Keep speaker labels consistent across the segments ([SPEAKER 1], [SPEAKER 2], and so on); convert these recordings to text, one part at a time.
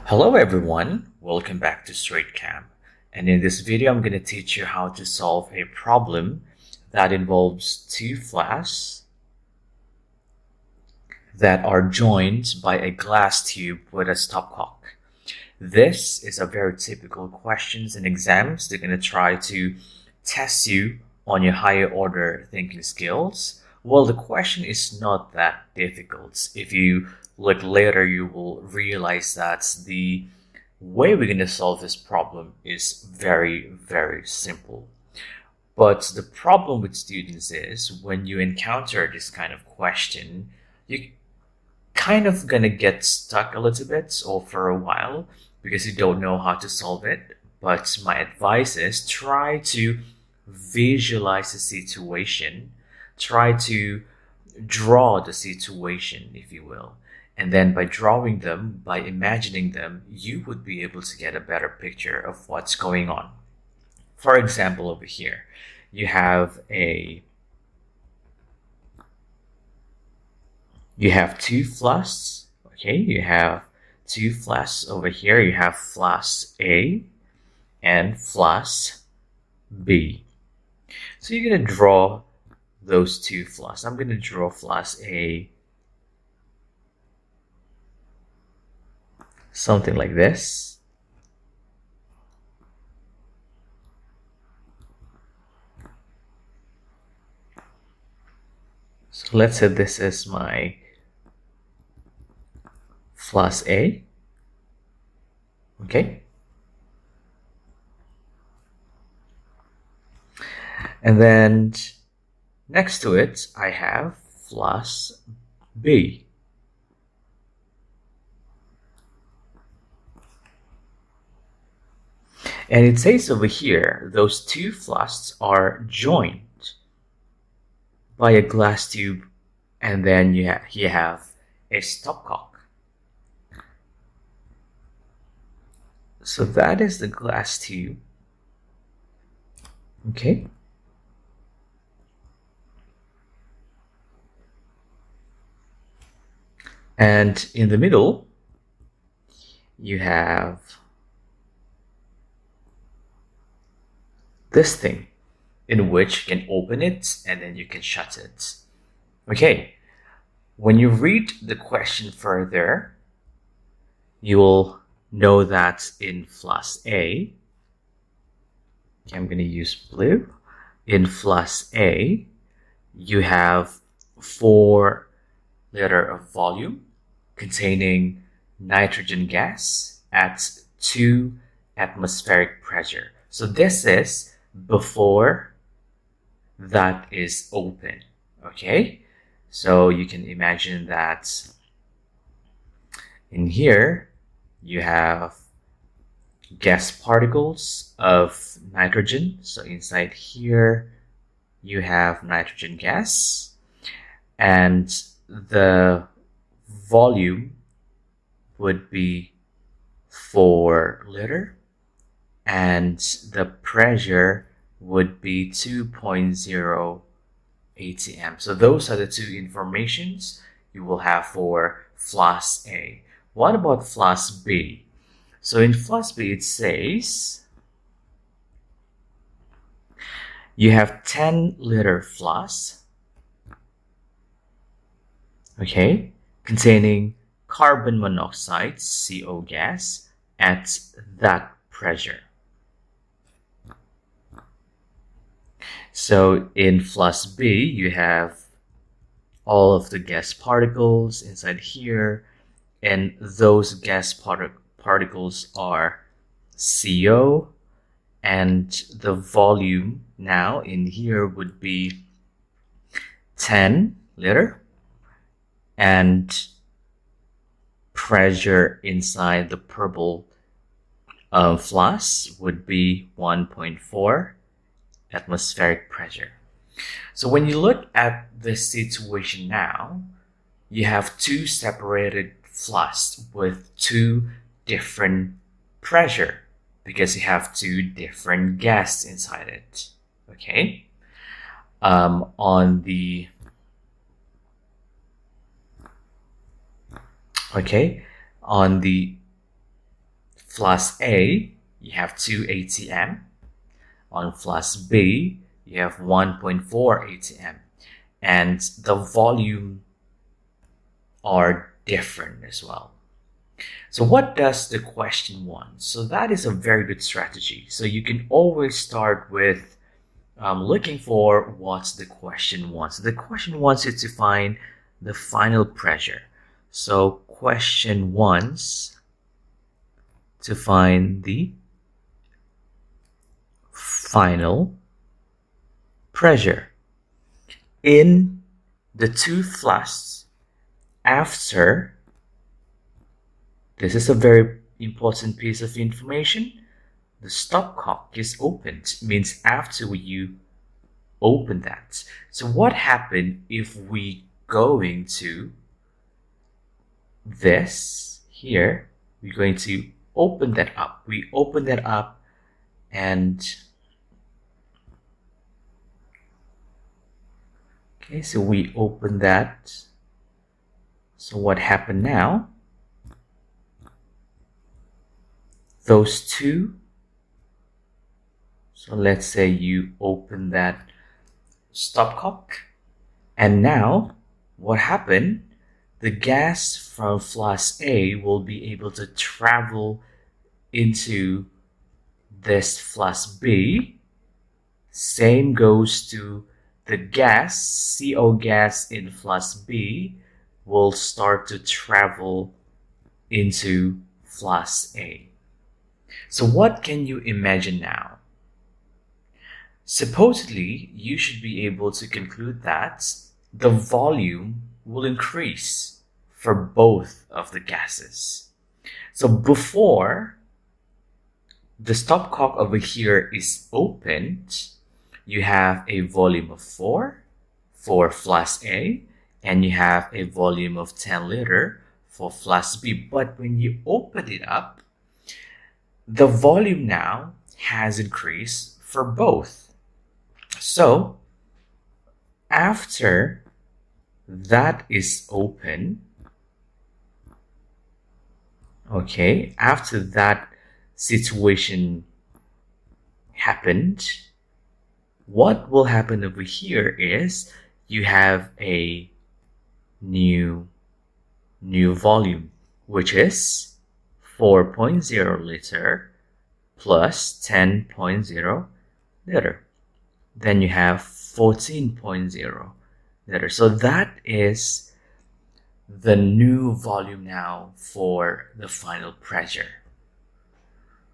[SPEAKER 1] Hello everyone, welcome back to STR8CHEM, and in this video I'm going to teach you how to solve a problem that involves two flasks that are joined by a glass tube with a stopcock. This is a very typical questions in exams. They're going to try to test you on your higher order thinking skills. Well, the question is not that difficult. If you look later, you will realize that the way we're going to solve this problem is very, very simple. But the problem with students is when you encounter this kind of question, you kind of going to get stuck a little bit or for a while because you don't know how to solve it. But my advice is try to visualize the situation, try to draw the situation, if you will. And then by drawing them, by imagining them, you would be able to get a better picture of what's going on. For example, over here, you have two flasks. Okay, you have two flasks over here. You have flask A and flask B. So you're going to draw those two flasks. I'm going to draw flask A something like this. So let's say this is my flask A. Okay. And then next to it, I have flask B. And it says over here, those two flasks are joined by a glass tube, and then you have a stopcock. So that is the glass tube. Okay. And in the middle, you have this thing in which you can open it and then you can shut it. Okay, when you read the question further, you will know that in flask A, okay, I'm going to use blue. In flask A, you have 4 liters of volume containing nitrogen gas at 2 atmospheric pressure. So this is before that is open. Okay, so you can imagine that in here you have gas particles of nitrogen. So inside here you have nitrogen gas, and the volume would be 4 liters, and the pressure would be 2.0 atm. So those are the two informations you will have for flask A. What about flask B? So in flask B, it says you have 10-liter flask, okay, containing carbon monoxide, CO gas, at that pressure. So in flask B, you have all of the gas particles inside here, and those gas particles are CO, and the volume now in here would be 10 liter, and pressure inside the purple flask would be 1.4 atmospheric pressure. So when you look at the situation now, you have 2 separated flasks with 2 different pressure because you have 2 different gas inside it. Okay, on the flask A, you have 2 ATM. On flask B, you have 1.4 ATM. And the volume are different as well. So what does the question want? So that is a very good strategy. So you can always start with looking for what the question wants. The question wants you to find the final pressure. So question wants to find the final pressure in the two flasks after. This is a very important piece of information. The stopcock is opened, means after you open that. So what happened if we go into this here? We're going to open that up. We open that up and okay, so we open that. So what happened now? Those two. So let's say you open that stopcock, and now what happened? The gas from flask A will be able to travel into this flask B. Same goes to the gas, CO gas in flask B will start to travel into flask A. So what can you imagine now? Supposedly, you should be able to conclude that the volume will increase for both of the gases. So before the stopcock over here is opened, you have a volume of 4 for flask A, and you have a volume of 10 liter for flask B. But when you open it up, the volume now has increased for both. So after that is open, okay, after that situation happened, what will happen over here is you have a new volume, which is 4.0 liter plus 10.0 liter. Then you have 14.0 liter. So that is the new volume now for the final pressure.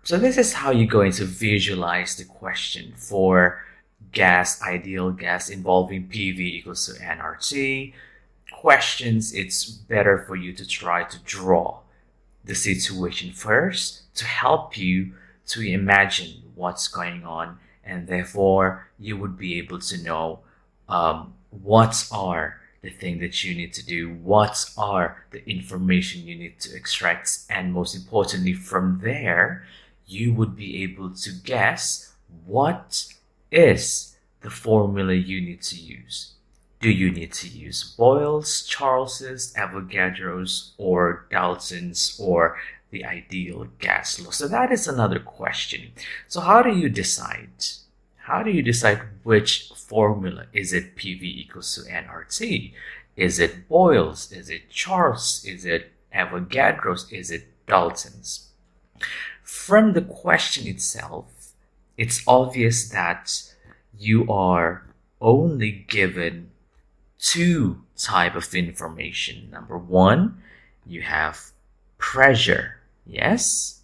[SPEAKER 1] So this is how you're going to visualize the question for gas, ideal gas involving PV equals to nRT. Questions, it's better for you to try to draw the situation first to help you to imagine what's going on, and therefore you would be able to know what are the things that you need to do, what are the information you need to extract, and most importantly, from there you would be able to guess what is the formula you need to use. Do you need to use Boyle's, Charles's, Avogadro's, or Dalton's, or the ideal gas law? So that is another question. So how do you decide? How do you decide which formula? Is it PV equals to nRT? Is it Boyle's? Is it Charles? Is it Avogadro's? Is it Dalton's? From the question itself, it's obvious that you are only given two types of information. Number one, you have pressure. Yes,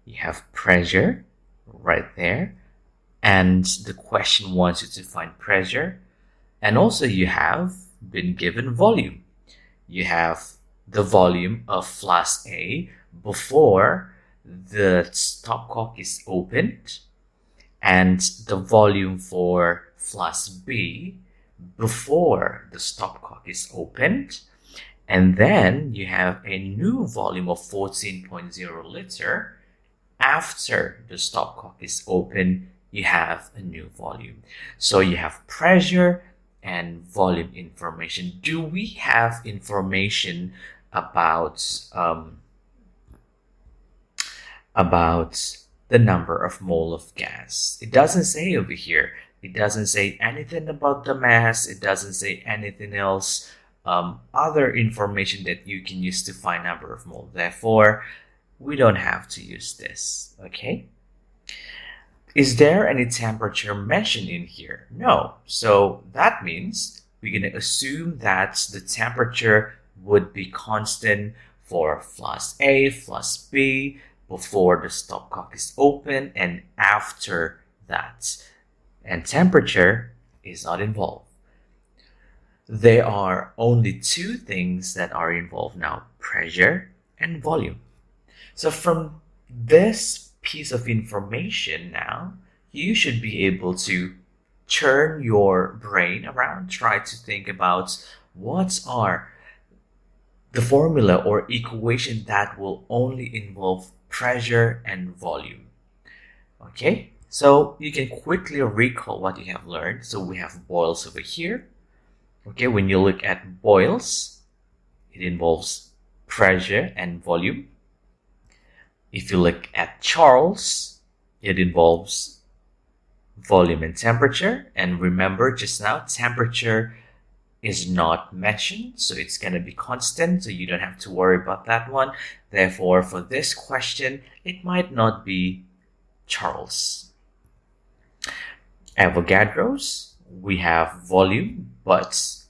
[SPEAKER 1] you have pressure right there. And the question wants you to find pressure. And also you have been given volume. You have the volume of flask A before the stopcock is opened, and the volume for flask B before the stopcock is opened. And then you have a new volume of 14.0 liter. After the stopcock is open, you have a new volume. So you have pressure and volume information. Do we have information about about the number of mole of gas. It doesn't say over here. It doesn't say anything about the mass. It doesn't say anything else. Other information that you can use to find number of mole. Therefore, we don't have to use this. Okay. Is there any temperature mentioned in here? No. So that means we're going to assume that the temperature would be constant for flask A, flask B, before the stopcock is open and after that. And temperature is not involved. There are only two things that are involved now, pressure and volume. So from this piece of information now, you should be able to turn your brain around, try to think about what are the formula or equation that will only involve pressure and volume. Okay, so you can quickly recall what you have learned. So we have Boyles over here. Okay, when you look at Boyles, it involves pressure and volume. If you look at Charles, it involves volume and temperature. And remember just now, temperature is not mentioned, so it's going to be constant, so you don't have to worry about that one. Therefore, for this question, it might not be Charles. Avogadro's, we have volume, but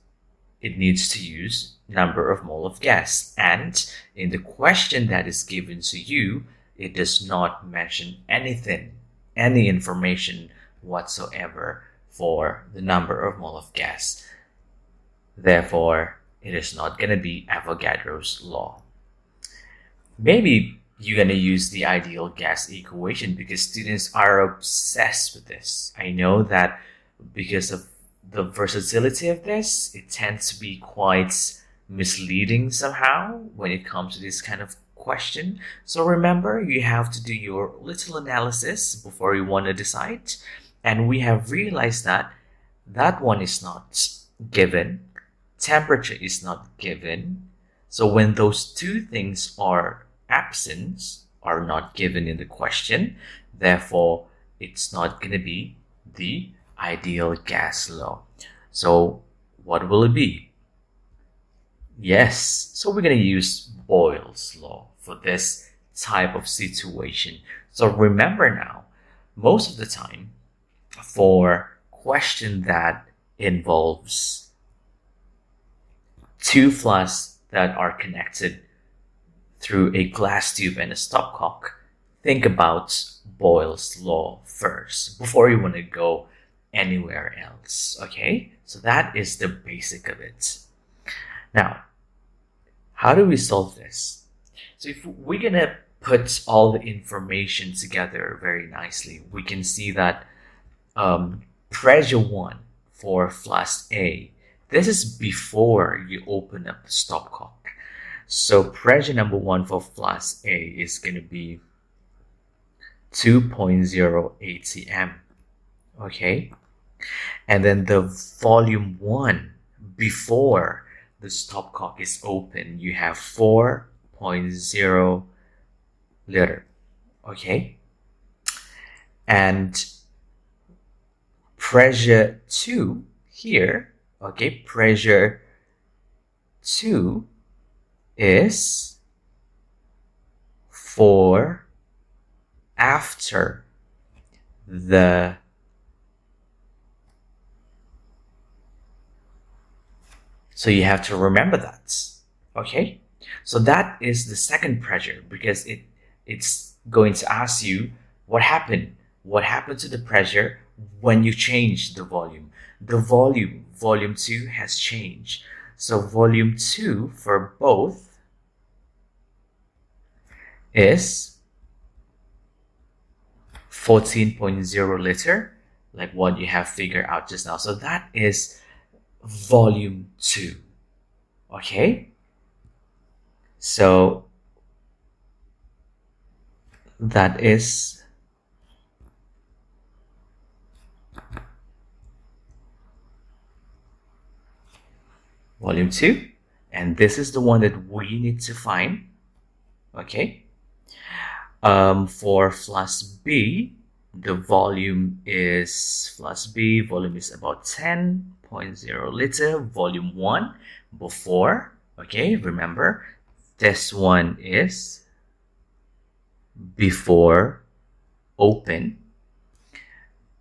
[SPEAKER 1] it needs to use number of mole of gas. And in the question that is given to you, it does not mention anything, any information whatsoever for the number of mole of gas. Therefore, it is not going to be Avogadro's law. Maybe you're going to use the ideal gas equation because students are obsessed with this. I know that because of the versatility of this, it tends to be quite misleading somehow when it comes to this kind of question. So remember, you have to do your little analysis before you want to decide. And we have realized that that one is not given. Temperature is not given. So when those two things are absent, are not given in the question, therefore it's not going to be the ideal gas law. So what will it be? Yes, so we're going to use Boyle's law for this type of situation. So remember now, most of the time for question that involves two flasks that are connected through a glass tube and a stopcock, think about Boyle's law first before you want to go anywhere else. Okay, so that is the basic of it. Now, how do we solve this? So if we're gonna put all the information together very nicely, we can see that pressure 1 for flask A, this is before you open up the stopcock. So pressure number 1 for flask A is going to be 2.0 ATM. Okay. And then the volume 1 before the stopcock is open, you have 4.0 liter. Okay. And pressure 2 here, okay, pressure 2 is for after the so you have to remember that. Okay, so that is the second pressure because it's going to ask you what happened to the pressure when you change the volume. The volume 2 has changed. So volume 2 for both is 14.0 liter, like what you have figured out just now. So that is volume 2. Okay? So that is volume 2, and this is the one that we need to find. Okay, For flask B, the volume is about 10.0 liter, volume 1 before. Okay, remember, this one is before open.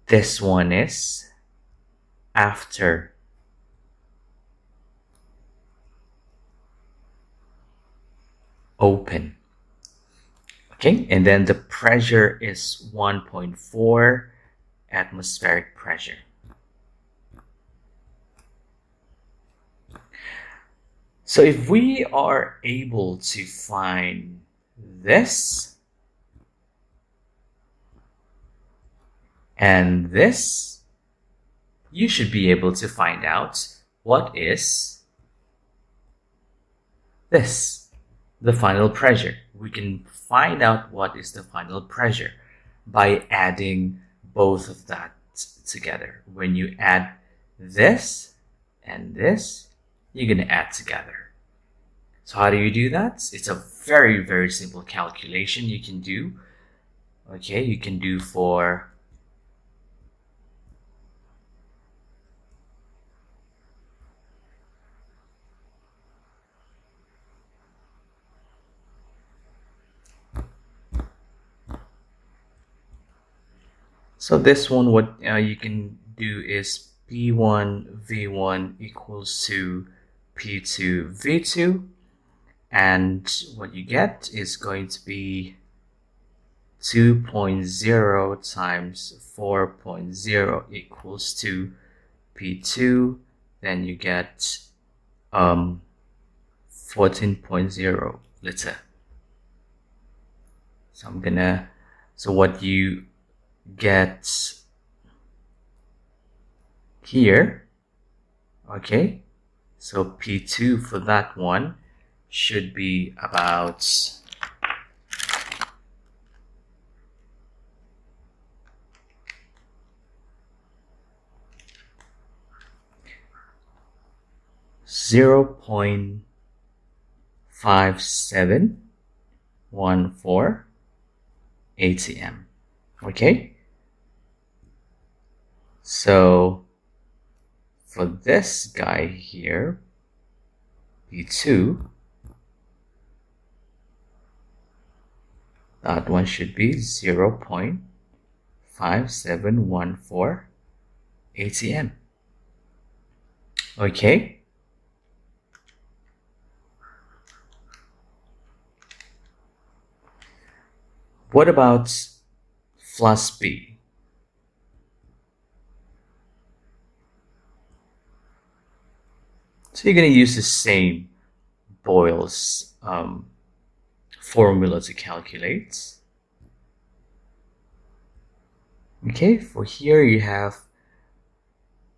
[SPEAKER 1] This one is after open. Okay, and then the pressure is 1.4 atmospheric pressure. So if we are able to find this and this, you should be able to find out what is this, the final pressure. We can find out what is the final pressure by adding both of that together. When you add this and this, you're going to add together. So how do you do that? It's a very, very simple calculation you can do. Okay, you can do for so this one, what you can do is P1 V1 equals to P2 V2, and what you get is going to be 2.0 times 4.0 equals to P2. Then you get 14.0 liter. So what you get here, okay, so P2 for that one should be about 0.5714 ATM. Okay, so for this guy here, P2, that one should be 0.5714 ATM. Okay. What about flask B? So you're going to use the same Boyle's formula to calculate. Okay, for here you have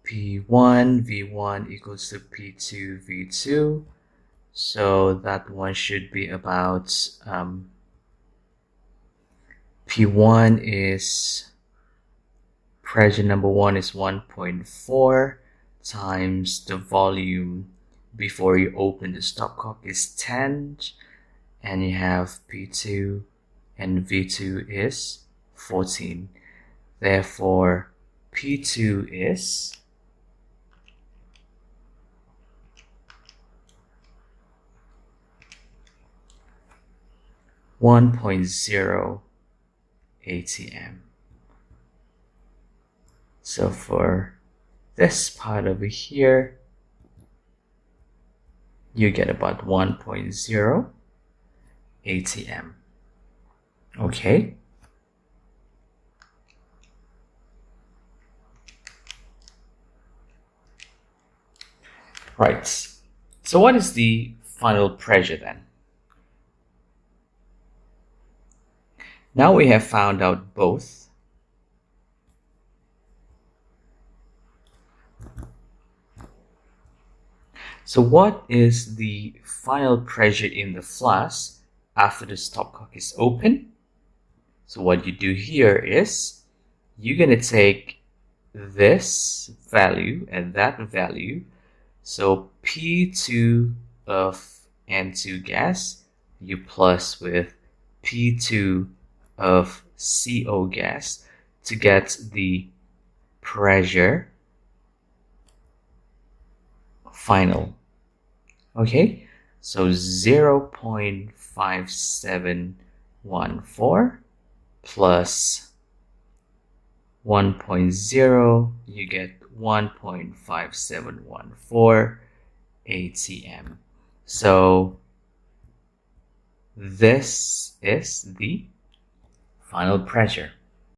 [SPEAKER 1] P1 V1 equals to P2 V2. So that one should be about P1 is pressure number 1 is 1.4 times the volume before you open the stopcock is 10, and you have P2 and V2 is 14. Therefore, P2 is 1.0 ATM. So for this part over here, you get about 1.0 ATM. Okay. Right. So what is the final pressure then? Now we have found out both. So what is the final pressure in the flask after the stopcock is open? So what you do here is you're going to take this value and that value. So P2 of N2 gas, you plus with P2 of CO gas to get the pressure final. Okay, so 0.5714 plus 1.0, you get 1.5714 ATM. So this is the final pressure.